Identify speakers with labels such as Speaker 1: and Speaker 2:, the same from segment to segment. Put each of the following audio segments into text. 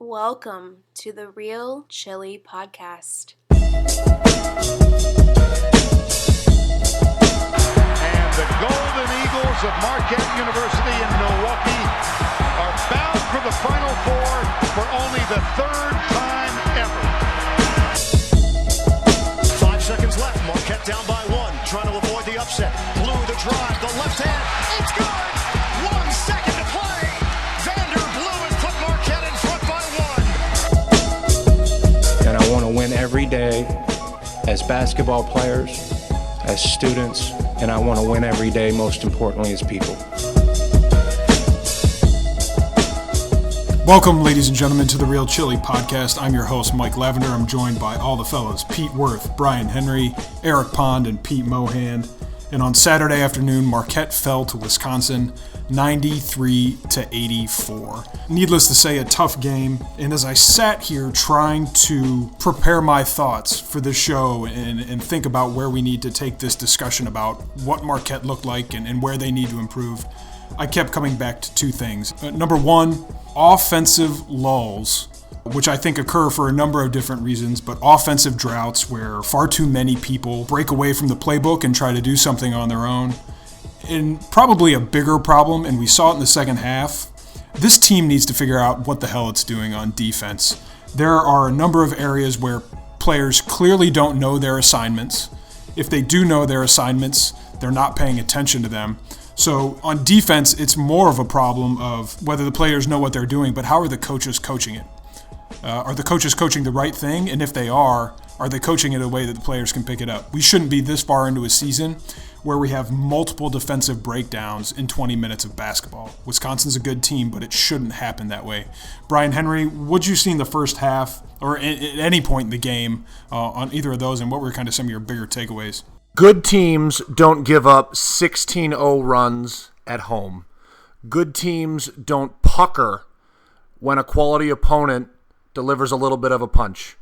Speaker 1: Welcome to the Real Chili Podcast.
Speaker 2: And the Golden Eagles of Marquette University in Milwaukee are bound for the Final Four for only the third time ever.
Speaker 3: 5 seconds left. Marquette down by one, trying to avoid the upset. Blue the drive, the left hand. It's good. 1 second to play. Vander Blue has put Marquette in front by one.
Speaker 4: And I want to win every day as basketball players, as students, and I want to win every day, most importantly, as people.
Speaker 5: Welcome, ladies and gentlemen, to the Real Chili Podcast. I'm your host, Mike Lavender. I'm joined by all the fellows, Pete Worth, Brian Henry, Eric Pond, and Pete Mohand. And on Saturday afternoon, Marquette fell to Wisconsin 93-84. Needless to say, a tough game. And as I sat here trying to prepare my thoughts for the show and think about where we need to take this discussion about what Marquette looked like and where they need to improve, I kept coming back to two things. Number one, offensive lulls, which I think occur for a number of different reasons, but offensive droughts where far too many people break away from the playbook and try to do something on their own. And probably a bigger problem, and we saw it in the second half, this team needs to figure out what the hell it's doing on defense. There are a number of areas where players clearly don't know their assignments. If they do know their assignments, they're not paying attention to them. So on defense, it's more of a problem of whether the players know what they're doing, but how are the coaches coaching it? Are the coaches coaching the right thing? And if they are they coaching it in a way that the players can pick it up? We shouldn't be this far into a season where we have multiple defensive breakdowns in 20 minutes of basketball. Wisconsin's a good team, but it shouldn't happen that way. Brian Henry, what'd you see in the first half or at any point in the game on either of those, and what were kind of some of your bigger takeaways?
Speaker 6: Good teams don't give up 16-0 runs at home. Good teams don't pucker when a quality opponent delivers a little bit of a punch.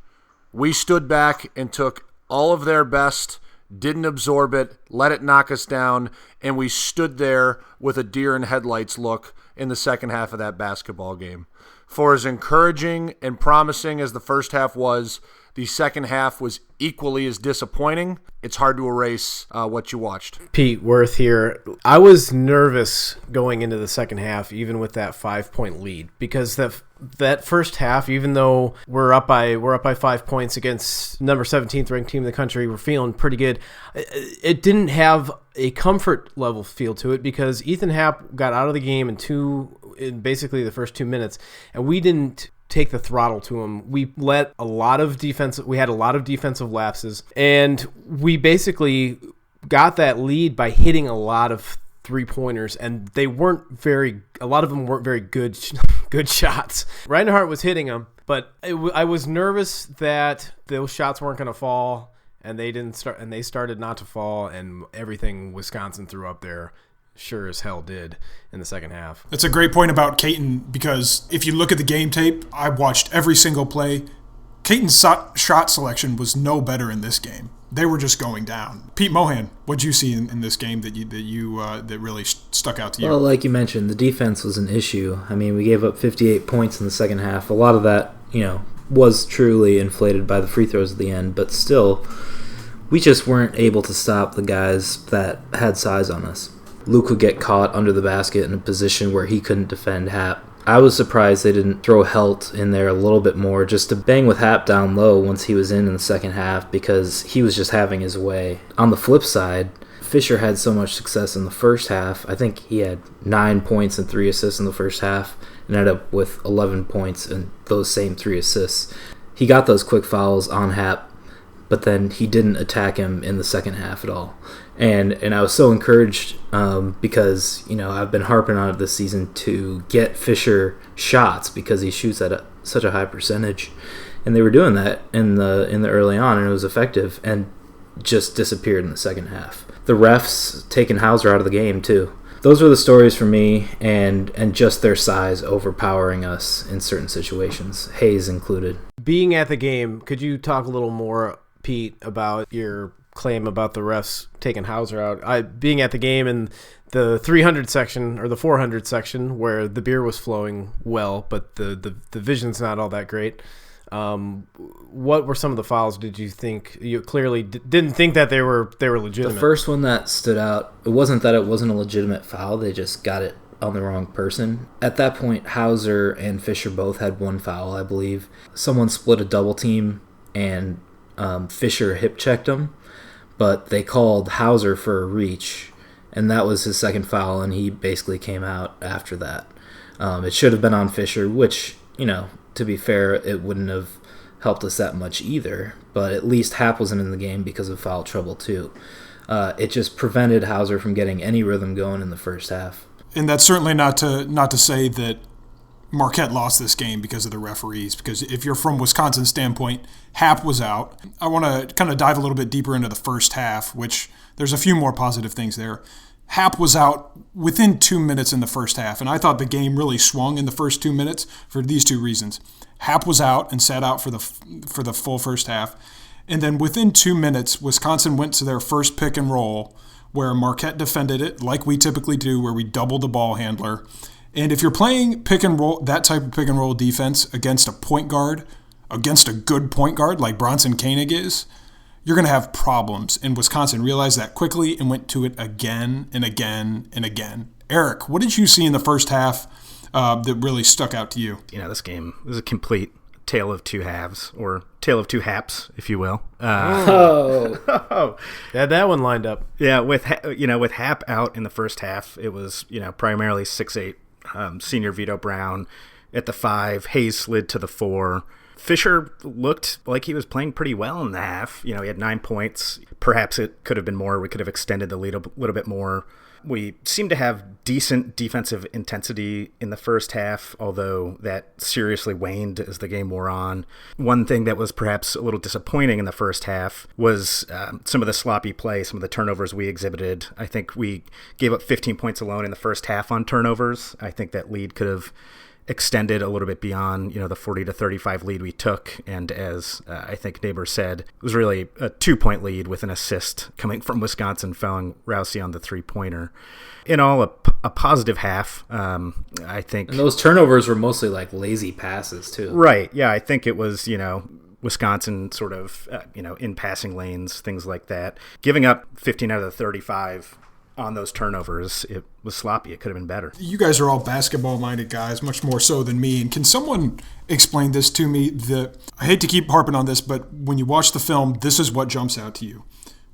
Speaker 6: We stood back and took all of their best, didn't absorb it, let it knock us down, and we stood there with a deer in headlights look in the second half of that basketball game. For as encouraging and promising as the first half was, the second half was equally as disappointing. It's hard to erase what you watched.
Speaker 7: Pete Worth here. I was nervous going into the second half, even with that 5-point lead, because that first half, even though we're up by 5 points against number 17th ranked team in the country, we're feeling pretty good. It didn't have a comfort level feel to it because Ethan Happ got out of the game in basically the first 2 minutes, and we didn't take the throttle to him. We had a lot of defensive lapses, and we basically got that lead by hitting a lot of three-pointers, and a lot of them weren't very good shots. Reinhardt was hitting them, but I was nervous that those shots weren't going to fall, and they started not to fall, and everything Wisconsin threw up there sure as hell did in the second half.
Speaker 5: That's a great point about Caton, because if you look at the game tape, I watched every single play. Caton's shot selection was no better in this game. They were just going down. Pete Mohan, what'd you see in this game that really stuck out to you?
Speaker 8: Well, like you mentioned, the defense was an issue. I mean, we gave up 58 points in the second half. A lot of that, was truly inflated by the free throws at the end, but still, we just weren't able to stop the guys that had size on us. Luke would get caught under the basket in a position where he couldn't defend Happ. I was surprised they didn't throw Helt in there a little bit more just to bang with Happ down low once he was in the second half, because he was just having his way. On the flip side, Fisher had so much success in the first half. I think he had 9 points and 3 assists in the first half and ended up with 11 points and those same 3 assists. He got those quick fouls on Happ, but then he didn't attack him in the second half at all. And I was so encouraged because, I've been harping on it this season to get Fisher shots because he shoots at such a high percentage. And they were doing that in the early on, and it was effective, and just disappeared in the second half. The refs taking Hauser out of the game, too. Those were the stories for me, and just their size overpowering us in certain situations, Hayes included.
Speaker 7: Being at the game, could you talk a little more, Pete, about your claim about the refs taking Hauser out? Being at the game and the 300 section or the 400 section where the beer was flowing well, but the vision's not all that great. What were some of the fouls? Did you think you clearly didn't think that they were legitimate?
Speaker 8: The first one that stood out, it wasn't that it wasn't a legitimate foul. They just got it on the wrong person. At that point, Hauser and Fisher both had one foul, I believe. Someone split a double team, and Fisher hip checked him, but they called Hauser for a reach, and that was his second foul, and he basically came out after that. It should have been on Fisher, which, to be fair, it wouldn't have helped us that much either, but at least Happ wasn't in the game because of foul trouble too. It just prevented Hauser from getting any rhythm going in the first half.
Speaker 5: And that's certainly not to say that Marquette lost this game because of the referees, because if you're from Wisconsin's standpoint, Happ was out. I want to kind of dive a little bit deeper into the first half, which there's a few more positive things there. Happ was out within 2 minutes in the first half, and I thought the game really swung in the first 2 minutes for these two reasons. Happ was out and sat out for the full first half, and then within 2 minutes, Wisconsin went to their first pick and roll, where Marquette defended it like we typically do, where we double the ball handler. And if you're playing pick and roll, that type of pick and roll defense against a point guard, against a good point guard like Bronson Koenig is, you're going to have problems. And Wisconsin realized that quickly and went to it again and again and again. Eric, what did you see in the first half that really stuck out to you?
Speaker 9: This game was a complete tale of two halves, or tale of two haps, if you will.
Speaker 7: Had that one lined up.
Speaker 9: Yeah, with Hap out in the first half, it was primarily 6'8" senior Vito Brown at the 5. Hayes slid to the 4. Fisher looked like he was playing pretty well in the half. He had 9 points. Perhaps it could have been more. We could have extended the lead a little bit more. We seemed to have decent defensive intensity in the first half, although that seriously waned as the game wore on. One thing that was perhaps a little disappointing in the first half was some of the sloppy play, some of the turnovers we exhibited. I think we gave up 15 points alone in the first half on turnovers. I think that lead could have extended a little bit beyond, the 40-35 lead we took. And as I think Neighbor said, it was really a 2-point lead with an assist coming from Wisconsin, fouling Rousey on the 3-pointer. In all, a positive half, I think.
Speaker 8: And those turnovers were mostly like lazy passes too.
Speaker 9: Right. Yeah. I think it was, Wisconsin sort of, in passing lanes, things like that. Giving up 15 out of the 35 on those turnovers, it was sloppy. It could have been better.
Speaker 5: You guys are all basketball-minded guys, much more so than me. And can someone explain this to me? I hate to keep harping on this, but when you watch the film, this is what jumps out to you.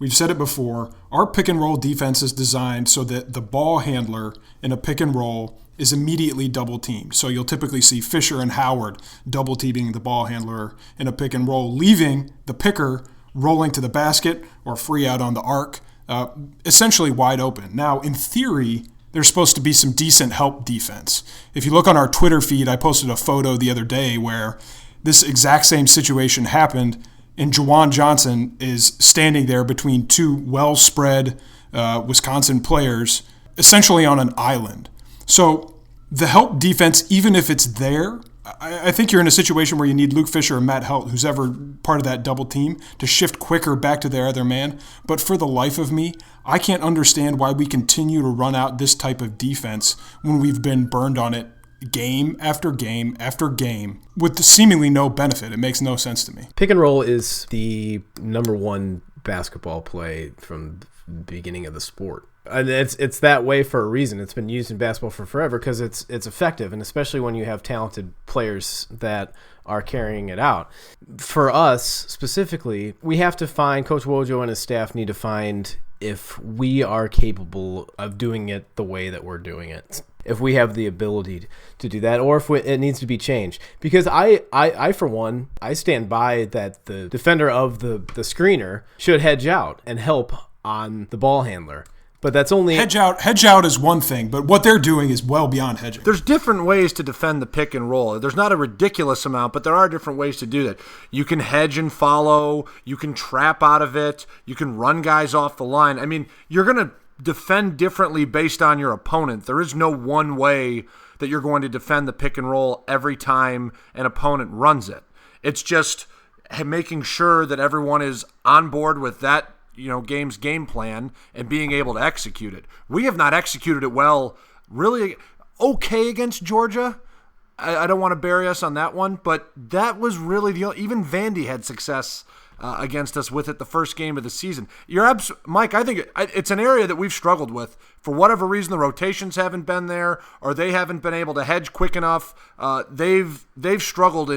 Speaker 5: We've said it before. Our pick-and-roll defense is designed so that the ball handler in a pick-and-roll is immediately double-teamed. So you'll typically see Fisher and Howard double-teaming the ball handler in a pick-and-roll, leaving the picker rolling to the basket or free out on the arc, essentially wide open. Now, in theory, there's supposed to be some decent help defense. If you look on our Twitter feed, I posted a photo the other day where this exact same situation happened, and Juwan Johnson is standing there between two well-spread Wisconsin players, essentially on an island. So the help defense, even if it's there, I think you're in a situation where you need Luke Fisher or Matt Helt, who's ever part of that double team, to shift quicker back to their other man. But for the life of me, I can't understand why we continue to run out this type of defense when we've been burned on it game after game after game with seemingly no benefit. It makes no sense to me.
Speaker 7: Pick and roll is the number one basketball play from the beginning of the sport. And it's that way for a reason. It's been used in basketball for forever because it's effective, and especially when you have talented players that are carrying it out. For us specifically, we have to find, Coach Wojo and his staff need to find if we are capable of doing it the way that we're doing it. If we have the ability to do that, or if it needs to be changed. Because I for one, I stand by that the defender of the screener should hedge out and help on the ball handler. But that's only
Speaker 5: hedge out is one thing, but what they're doing is well beyond hedging.
Speaker 6: There's different ways to defend the pick and roll. There's not a ridiculous amount, but there are different ways to do that. You can hedge and follow, you can trap out of it, you can run guys off the line. I mean, you're going to defend differently based on your opponent. There is no one way that you're going to defend the pick and roll every time an opponent runs it. It's just making sure that everyone is on board with that game's game plan and being able to execute it. We have not executed it well, really okay against Georgia. I don't want to bury us on that one, but that was really even Vandy had success against us with it the first game of the season. Mike, I think it's an area that we've struggled with. For whatever reason, the rotations haven't been there, or they haven't been able to hedge quick enough. They've struggled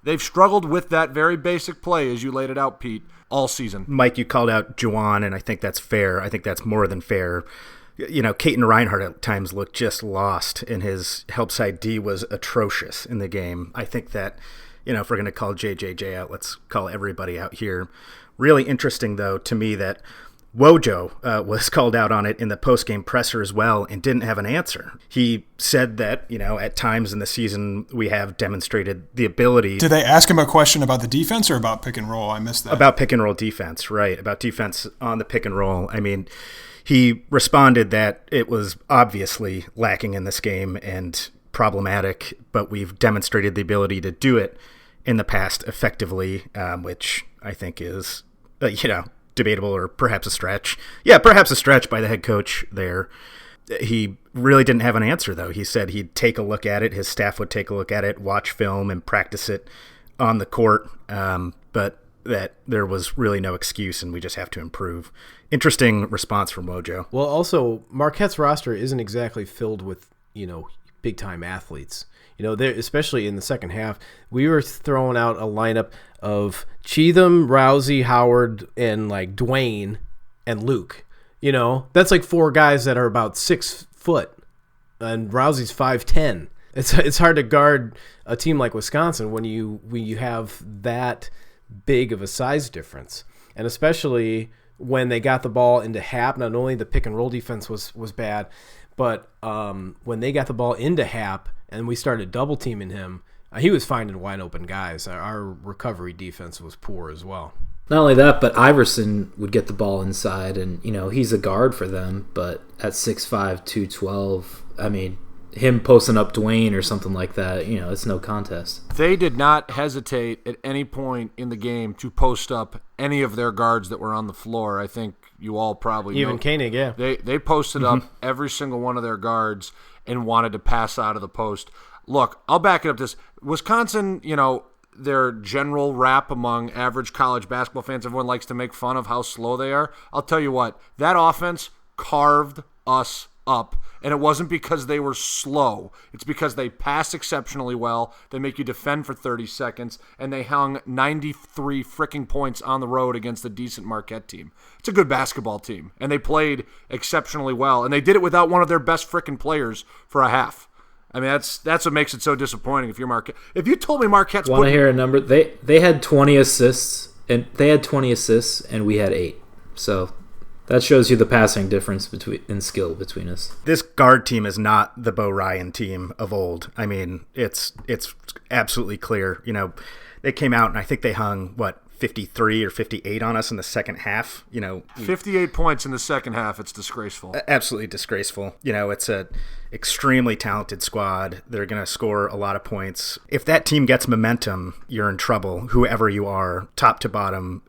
Speaker 6: they've struggled with that very basic play, as you laid it out, Pete, all season.
Speaker 9: Mike, you called out Juwan, and I think that's fair. I think that's more than fair. Caton Reinhardt at times looked just lost, and his help side D was atrocious in the game. I think that, if we're going to call JJJ out, let's call everybody out here. Really interesting, though, to me that Wojo was called out on it in the post-game presser as well and didn't have an answer. He said that, at times in the season we have demonstrated the ability.
Speaker 5: Did they ask him a question about the defense or about pick and roll? I missed that.
Speaker 9: About pick and roll defense, right. About defense on the pick and roll. I mean, he responded that it was obviously lacking in this game and problematic, but we've demonstrated the ability to do it in the past effectively, which I think is, debatable or perhaps a stretch. Yeah, perhaps a stretch by the head coach there. He really didn't have an answer, though. He said he'd take a look at it. His staff would take a look at it, watch film, and practice it on the court, but that there was really no excuse, and we just have to improve. Interesting response from Wojo.
Speaker 7: Well, also, Marquette's roster isn't exactly filled with, big-time athletes. Especially in the second half, we were throwing out a lineup of Cheatham, Rousey, Howard, and Dwayne and Luke. That's four guys that are about 6 foot, and Rousey's 5'10". It's hard to guard a team like Wisconsin when you have that big of a size difference, and especially when they got the ball into Hap. Not only the pick and roll defense was bad, but when they got the ball into Hap and we started double teaming him, he was finding wide open guys. Our recovery defense was poor as well.
Speaker 8: Not only that, but Iverson would get the ball inside, and he's a guard for them. But at 6'5", 212, I mean, him posting up Dwayne or something like that, it's no contest.
Speaker 6: They did not hesitate at any point in the game to post up any of their guards that were on the floor. I think you all probably know.
Speaker 7: Even Koenig, yeah.
Speaker 6: They posted up every single one of their guards and wanted to pass out of the post. Look, I'll back it up this. Wisconsin, their general rap among average college basketball fans, everyone likes to make fun of how slow they are. I'll tell you what, that offense carved us up, and it wasn't because they were slow. It's because they pass exceptionally well, they make you defend for 30 seconds, and they hung 93 freaking points on the road against a decent Marquette team. It's a good basketball team, and they played exceptionally well, and they did it without one of their best freaking players for a half. I mean, that's what makes it so disappointing if you're Marquette. If you told me Marquette's
Speaker 8: want to hear a number? They had 20 assists, and we had 8. So that shows you the passing difference in skill between us.
Speaker 9: This guard team is not the Bo Ryan team of old. I mean, it's absolutely clear. They came out and I think they hung 53 or 58 on us in the second half.
Speaker 6: 58 points in the second half. It's disgraceful.
Speaker 9: Absolutely disgraceful. It's a extremely talented squad. They're going to score a lot of points. If that team gets momentum, you're in trouble, whoever you are, top to bottom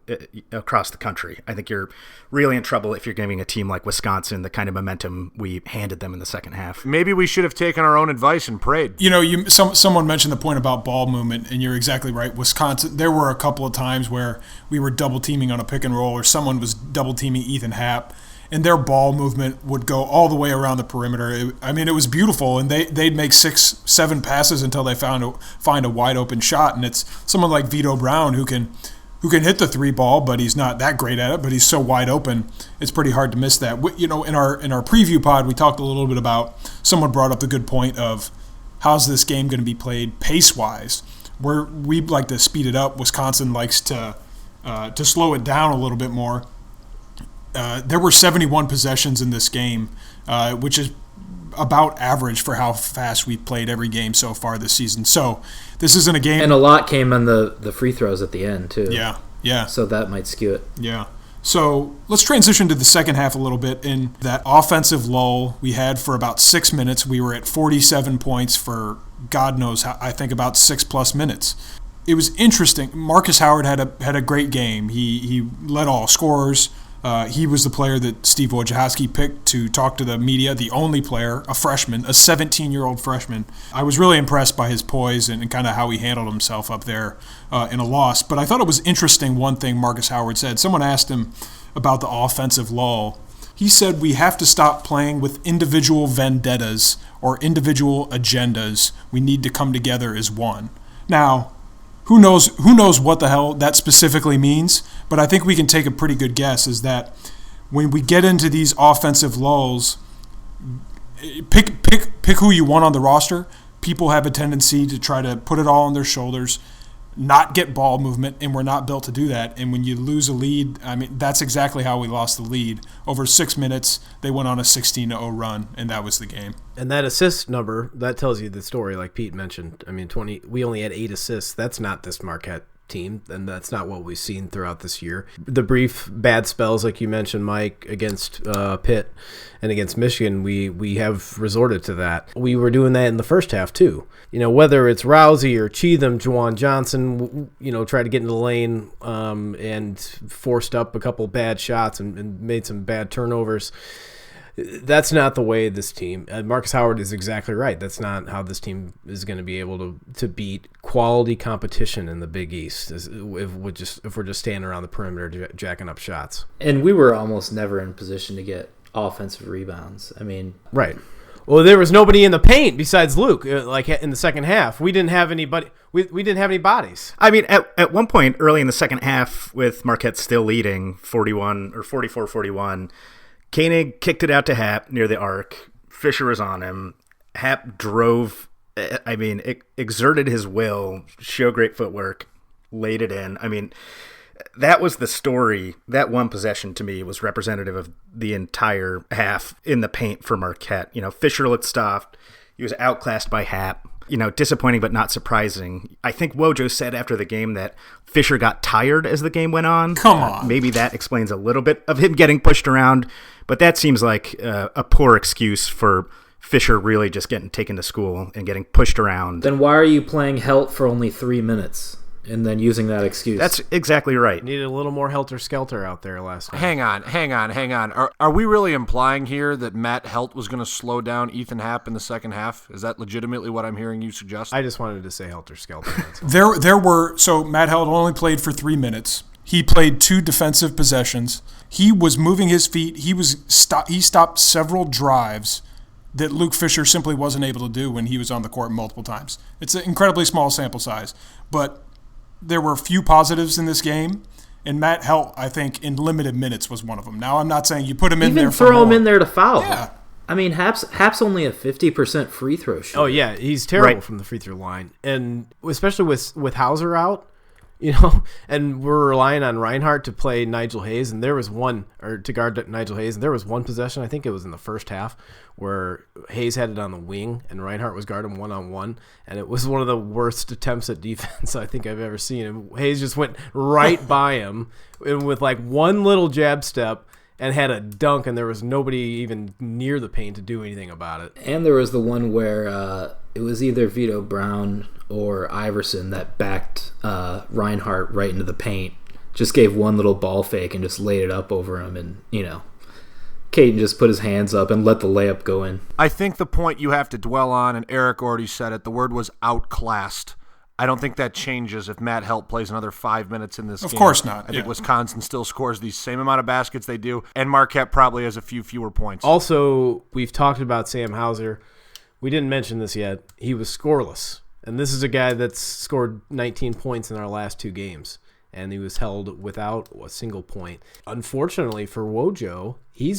Speaker 9: across the country. I think you're really in trouble if you're giving a team like Wisconsin the kind of momentum we handed them in the second half.
Speaker 6: Maybe we should have taken our own advice and prayed.
Speaker 5: Someone mentioned the point about ball movement, and you're exactly right. Wisconsin, there were a couple of times where we were double teaming on a pick and roll, or someone was double teaming Ethan Happ, and their ball movement would go all the way around the perimeter. It was beautiful, and they'd make 6-7 passes until they find a wide open shot. And it's someone like Vito Brown who can hit the 3 ball, but he's not that great at it. But he's so wide open, it's pretty hard to miss that. In our preview pod, we talked a little bit about. Someone brought up the good point of how's this game going to be played pace wise. Where we like to speed it up, Wisconsin likes to slow it down a little bit more. There were 71 possessions in this game, which is about average for how fast we've played every game so far this season. So this isn't a game.
Speaker 8: And a lot came on the free throws at the end, too.
Speaker 5: Yeah.
Speaker 8: So that might skew it.
Speaker 5: Yeah. So let's transition to the second half a little bit. In that offensive lull we had for about 6 minutes, we were at 47 points for God knows how, I think about 6+ minutes. it was interesting. Marcus Howard had a great game. He led all scorers. He was the player that Steve Wojciechowski picked to talk to the media, the only player, a freshman, a 17-year-old freshman. I was really impressed by his poise and kind of how he handled himself up there in a loss. But I thought it was interesting one thing Marcus Howard said. Someone asked him about the offensive lull. He said we have to stop playing with individual vendettas or individual agendas. We need to come together as one. Now, who knows what the hell that specifically means, but I think we can take a pretty good guess is that when we get into these offensive lulls, pick who you want on the roster. People have a tendency to try to put it all on their shoulders, not get ball movement, and we're not built to do that. And when you lose a lead, I mean, that's exactly how we lost the lead. Over 6 minutes, they went on a 16-0 run, and that was the game.
Speaker 7: And that assist number, that tells you the story, like Pete mentioned. I mean, we only had 8 assists. That's not this Marquette team, and that's not what we've seen throughout this year. The brief bad spells, like you mentioned, Mike, against Pitt and against Michigan, we have resorted to that. We were doing that in the first half, too. You know, whether it's Rousey or Cheatham, Juwan Johnson, you know, tried to get into the lane and forced up a couple bad shots and made some bad turnovers. That's not the way this team. Marcus Howard is exactly right. That's not how this team is going to be able to beat quality competition in the Big East. If we're just standing around the perimeter jacking up shots.
Speaker 8: And we were almost never in position to get offensive rebounds. I mean,
Speaker 7: right. Well, there was nobody in the paint besides Luke. Like in the second half, we didn't have anybody. We didn't have any bodies.
Speaker 9: I mean, at one point early in the second half, with Marquette still leading 41 or 44-41. Koenig kicked it out to Happ near the arc. Fisher was on him. Happ drove, exerted his will, showed great footwork, laid it in. I mean, that was the story. That one possession to me was representative of the entire half in the paint for Marquette. You know, Fisher looked stuffed. He was outclassed by Happ. You know, disappointing but not surprising. I think Wojo said after the game that Fisher got tired as the game went on.
Speaker 5: Come on.
Speaker 9: Maybe that explains a little bit of him getting pushed around, but that seems like a poor excuse for Fisher really just getting taken to school and getting pushed around.
Speaker 8: Then why are you playing Helt for only 3 minutes and then using that excuse?
Speaker 9: That's exactly right.
Speaker 7: Needed a little more helter-skelter out there last night.
Speaker 6: Hang on. Are we really implying here that Matt Helt was going to slow down Ethan Happ in the second half? Is that legitimately what I'm hearing you suggest?
Speaker 7: I just wanted to say helter-skelter.
Speaker 5: So Matt Helt only played for 3 minutes. He played 2 defensive possessions. He was moving his feet. He stopped several drives that Luke Fisher simply wasn't able to do when he was on the court multiple times. It's an incredibly small sample size, but there were a few positives in this game, and Matt Helt, I think, in limited minutes was one of them. Now, I'm not saying you put him in there for
Speaker 8: throw him in there to foul.
Speaker 5: Yeah.
Speaker 8: I mean, Happ's only a 50% free throw shooter.
Speaker 7: Oh, yeah, he's terrible from the free throw line. And especially with Hauser out, you know, and we're relying on Reinhardt to play Nigel Hayes, and there was to guard Nigel Hayes, and there was one possession, I think it was in the first half, where Hayes had it on the wing, and Reinhardt was guarding one-on-one, and it was one of the worst attempts at defense I think I've ever seen. And Hayes just went right by him and with like one little jab step and had a dunk, and there was nobody even near the paint to do anything about it.
Speaker 8: And there was the one where it was either Vito Brown or Iverson that backed Reinhardt right into the paint, just gave one little ball fake and just laid it up over him, and, you know, Caden just put his hands up and let the layup go in.
Speaker 6: I think the point you have to dwell on, and Eric already said it, the word was outclassed. I don't think that changes if Matt Helt plays another 5 minutes in this game.
Speaker 5: Of course not.
Speaker 6: I think Wisconsin still scores the same amount of baskets they do, and Marquette probably has a few fewer points.
Speaker 7: Also, we've talked about Sam Hauser. We didn't mention this yet. He was scoreless. And this is a guy that's scored 19 points in our last 2 games, and he was held without a single point. Unfortunately for Wojo, he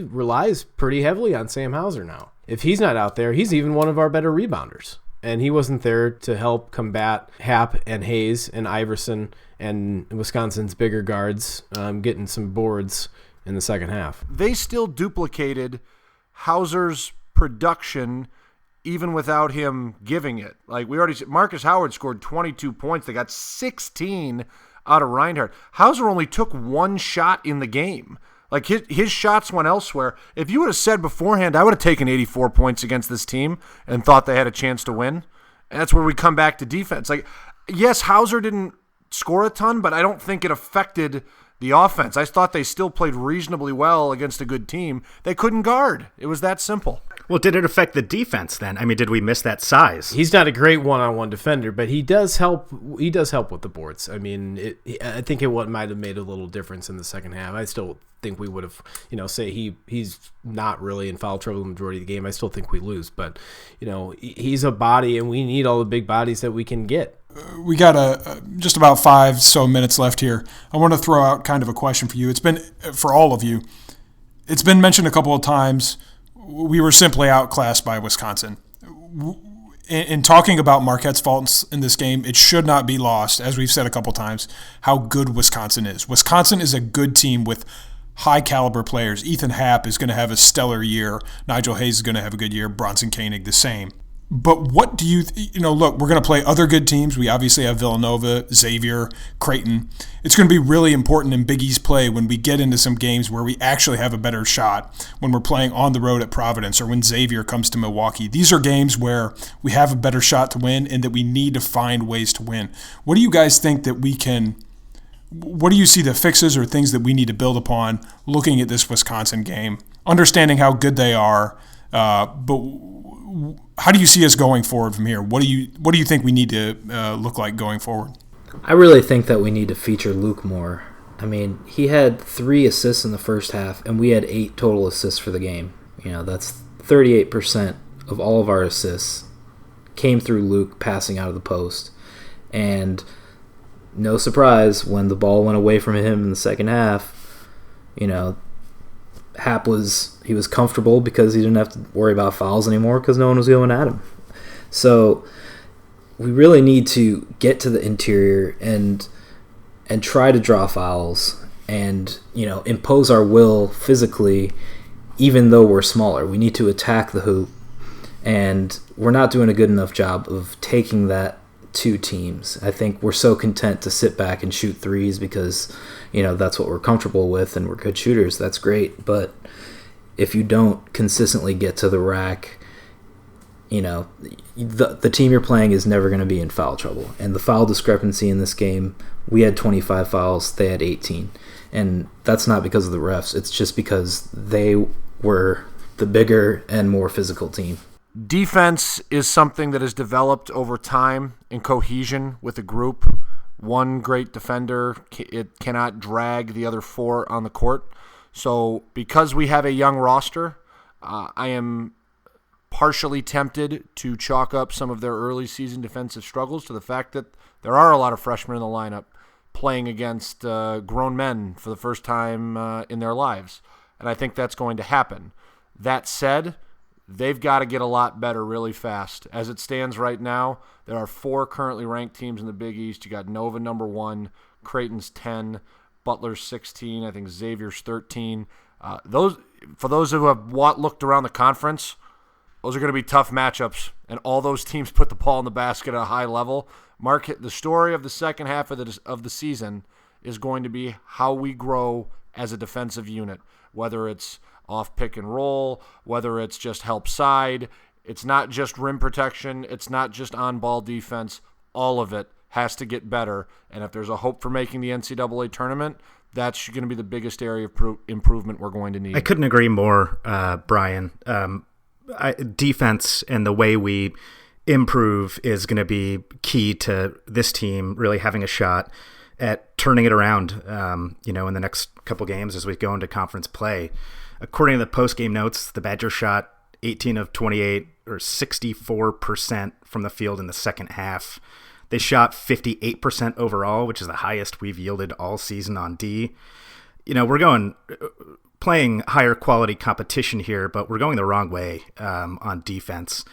Speaker 7: relies pretty heavily on Sam Hauser now. If he's not out there, he's even one of our better rebounders. And he wasn't there to help combat Happ and Hayes and Iverson and Wisconsin's bigger guards getting some boards in the second half.
Speaker 6: They still duplicated Hauser's production even without him giving it. Like we already said, Marcus Howard scored 22 points. They got 16 out of Reinhardt. Hauser only took 1 shot in the game. Like his shots went elsewhere. If you would have said beforehand, I would have taken 84 points against this team and thought they had a chance to win. And that's where we come back to defense. Like yes, Hauser didn't score a ton, but I don't think it affected the offense. I thought they still played reasonably well against a good team. They couldn't guard. It was that simple.
Speaker 9: Well, did it affect the defense then? I mean, did we miss that size?
Speaker 7: He's not a great one-on-one defender, but he does help. He does help with the boards. I mean, I think what might have made a little difference in the second half. I still think we would have, say he's not really in foul trouble the majority of the game. I still think we lose, but he's a body, and we need all the big bodies that we can get.
Speaker 5: We got just about 5 minutes left here. I want to throw out kind of a question for you. It's been, for all of you, it's been mentioned a couple of times. We were simply outclassed by Wisconsin. In talking about Marquette's faults in this game, it should not be lost, as we've said a couple times, how good Wisconsin is. Wisconsin is a good team with high-caliber players. Ethan Happ is going to have a stellar year. Nigel Hayes is going to have a good year. Bronson Koenig the same. But what do you look, we're going to play other good teams. We obviously have Villanova, Xavier, Creighton. It's going to be really important in Big East play when we get into some games where we actually have a better shot, when we're playing on the road at Providence or when Xavier comes to Milwaukee. These are games where we have a better shot to win and that we need to find ways to win. What do you guys think that we can – what do you see the fixes or things that we need to build upon looking at this Wisconsin game, understanding how good they are, but how do you see us going forward from here? What do you think we need to look like going forward?
Speaker 8: I really think that we need to feature Luke more. I mean, he had 3 assists in the first half, and we had 8 total assists for the game. That's 38% of all of our assists came through Luke passing out of the post. And no surprise, when the ball went away from him in the second half, Happ was comfortable because he didn't have to worry about fouls anymore because no one was going at him. So we really need to get to the interior and try to draw fouls and impose our will physically, even though we're smaller. We need to attack the hoop, and we're not doing a good enough job of taking that to teams. I think we're so content to sit back and shoot threes because that's what we're comfortable with and we're good shooters. That's great, but if you don't consistently get to the rack, the team you're playing is never going to be in foul trouble. And the foul discrepancy in this game, we had 25 fouls, they had 18. And that's not because of the refs, it's just because they were the bigger and more physical team.
Speaker 6: Defense is something that has developed over time in cohesion with a group. One great defender, it cannot drag the other 4 on the court. So because we have a young roster, I am partially tempted to chalk up some of their early season defensive struggles to the fact that there are a lot of freshmen in the lineup playing against grown men for the first time in their lives. And I think that's going to happen. That said, they've got to get a lot better really fast. As it stands right now, there are 4 currently ranked teams in the Big East. You got Nova number 1, Creighton's 10, Butler's 16, I think Xavier's 13. For those who have looked around the conference, those are going to be tough matchups, and all those teams put the ball in the basket at a high level. Marquette, the story of the second half of the season is going to be how we grow as a defensive unit, whether it's off pick and roll, whether it's just help side. It's not just rim protection. It's not just on-ball defense. All of it has to get better. And if there's a hope for making the NCAA tournament, that's going to be the biggest area of improvement we're going to need.
Speaker 9: I couldn't agree more, Brian. Defense and the way we improve is going to be key to this team really having a shot at turning it around, in the next couple games as we go into conference play. According to the post-game notes, the Badgers shot 18 of 28, or 64% from the field in the second half. They shot 58% overall, which is the highest we've yielded all season on D. We're playing higher quality competition here, but we're going the wrong way on defense.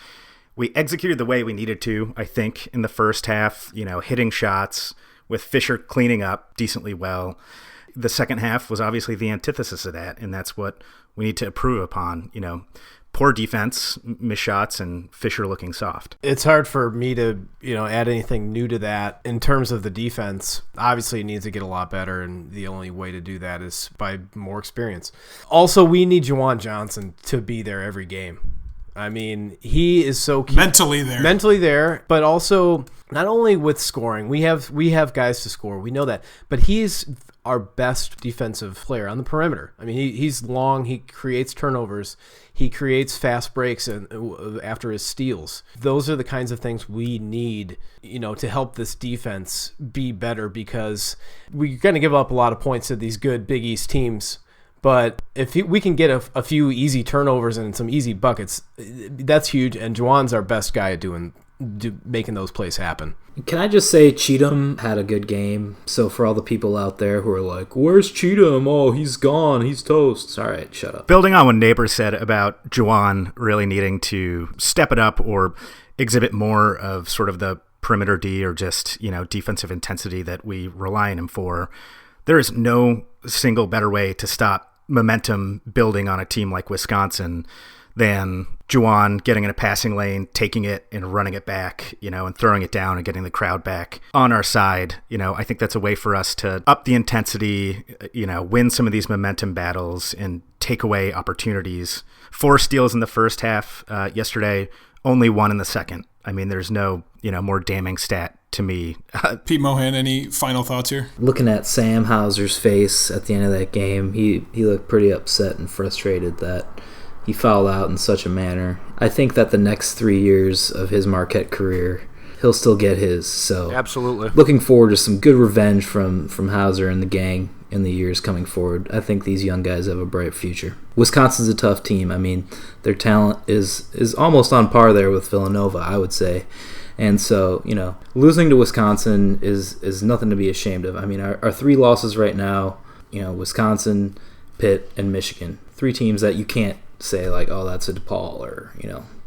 Speaker 9: We executed the way we needed to, I think, in the first half, hitting shots with Fisher cleaning up decently well. The second half was obviously the antithesis of that, and that's what we need to improve upon. Poor defense, missed shots, and Fisher looking soft.
Speaker 7: It's hard for me to, add anything new to that in terms of the defense. Obviously, it needs to get a lot better, and the only way to do that is by more experience. Also, we need Juwan Johnson to be there every game. I mean, he is so key.
Speaker 5: Mentally there,
Speaker 7: but also not only with scoring. We have guys to score. We know that, but he's our best defensive player on the perimeter. I mean, he's long. He creates turnovers. He creates fast breaks and after his steals. Those are the kinds of things we need, to help this defense be better, because we're going to give up a lot of points to these good Big East teams. But if we can get a few easy turnovers and some easy buckets, that's huge. And Juwan's our best guy at making those plays happen.
Speaker 8: Can I just say Cheatham had a good game? So for all the people out there who are like, where's Cheatham? Oh, he's gone. He's toast. All right, shut up.
Speaker 9: Building on what Neighbor said about Juwan really needing to step it up or exhibit more of sort of the perimeter D or just, defensive intensity that we rely on him for, there is no single better way to stop momentum building on a team like Wisconsin than Juwan getting in a passing lane, taking it and running it back, and throwing it down and getting the crowd back on our side. I think that's a way for us to up the intensity, win some of these momentum battles and take away opportunities. 4 steals in the first half yesterday, only 1 in the second. I mean, there's no, more damning stat to me.
Speaker 5: Pete Mohan, any final thoughts here?
Speaker 8: Looking at Sam Hauser's face at the end of that game, he looked pretty upset and frustrated that he fouled out in such a manner. I think that the next 3 years of his Marquette career, he'll still get his. So
Speaker 6: absolutely
Speaker 8: looking forward to some good revenge from Hauser and the gang in the years coming forward. I think these young guys have a bright future. Wisconsin's a tough team. I mean, their talent is almost on par there with Villanova, I would say. And so, losing to Wisconsin is nothing to be ashamed of. I mean, our 3 losses right now, Wisconsin, Pitt, and Michigan. 3 teams that you can't say like, oh, that's a DePaul or,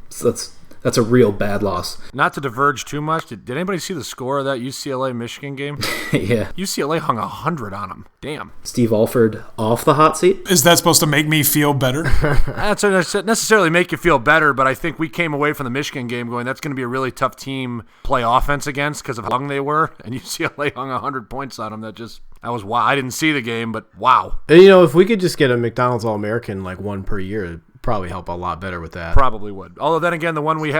Speaker 8: so that's a real bad loss.
Speaker 6: Not to diverge too much, did anybody see the score of that UCLA-Michigan game?
Speaker 8: Yeah.
Speaker 6: UCLA hung 100 on them. Damn.
Speaker 8: Steve Alford off the hot seat?
Speaker 5: Is that supposed to make me feel better?
Speaker 6: That's not necessarily make you feel better, but I think we came away from the Michigan game going, that's going to be a really tough team to play offense against because of how young they were, and UCLA hung 100 points on them. That was wow. I didn't see the game, but wow.
Speaker 7: And, if we could just get a McDonald's All-American, like 1 per year, it'd probably help a lot better with that.
Speaker 6: Probably would. Although then again, the one we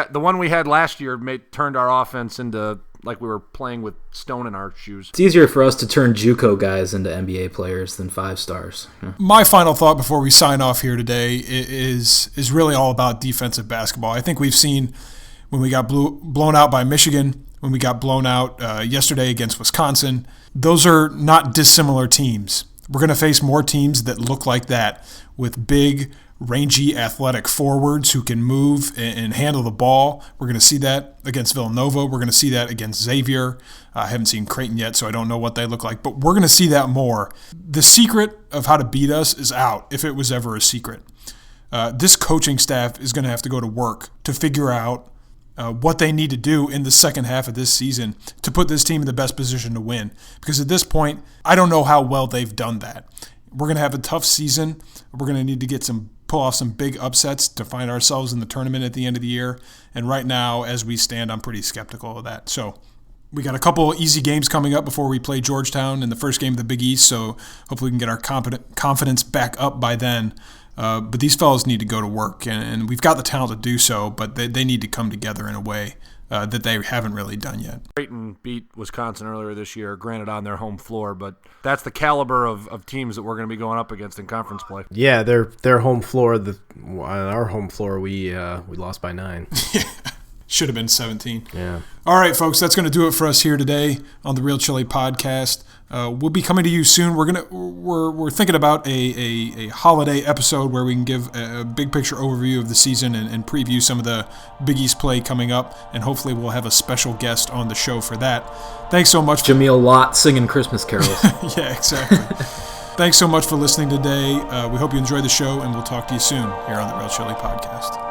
Speaker 6: had last year turned our offense into like we were playing with stone in our shoes.
Speaker 8: It's easier for us to turn JUCO guys into NBA players than 5 stars. Yeah.
Speaker 5: My final thought before we sign off here today is really all about defensive basketball. I think we've seen when we got blown out by Michigan, when we got blown out yesterday against Wisconsin, those are not dissimilar teams. We're going to face more teams that look like that with big, rangy, athletic forwards who can move and handle the ball. We're going to see that against Villanova. We're going to see that against Xavier. I haven't seen Creighton yet, so I don't know what they look like, but we're going to see that more. The secret of how to beat us is out, if it was ever a secret. This coaching staff is going to have to go to work to figure out what they need to do in the second half of this season to put this team in the best position to win. Because at this point, I don't know how well they've done that. We're going to have a tough season. We're going to need to pull off some big upsets to find ourselves in the tournament at the end of the year. And right now, as we stand, I'm pretty skeptical of that. So we got a couple easy games coming up before we play Georgetown in the first game of the Big East. So hopefully we can get our confidence back up by then. But these fellas need to go to work, and we've got the talent to do so, but they need to come together in a way that they haven't really done yet.
Speaker 6: Creighton beat Wisconsin earlier this year, granted on their home floor, but that's the caliber of teams that we're going to be going up against in conference play.
Speaker 7: Yeah, their home floor. On our home floor, we lost by 9.
Speaker 5: Should have been 17.
Speaker 7: Yeah.
Speaker 5: All right, folks, that's going to do it for us here today on the Real Chili Podcast. We'll be coming to you soon. We're thinking about a holiday episode where we can give a big picture overview of the season and preview some of the Big East play coming up, and hopefully we'll have a special guest on the show for that. Thanks so much.
Speaker 8: Jameel Lott singing Christmas carols.
Speaker 5: Yeah, exactly. Thanks so much for listening today. We hope you enjoyed the show, and we'll talk to you soon here on the Real Chili Podcast.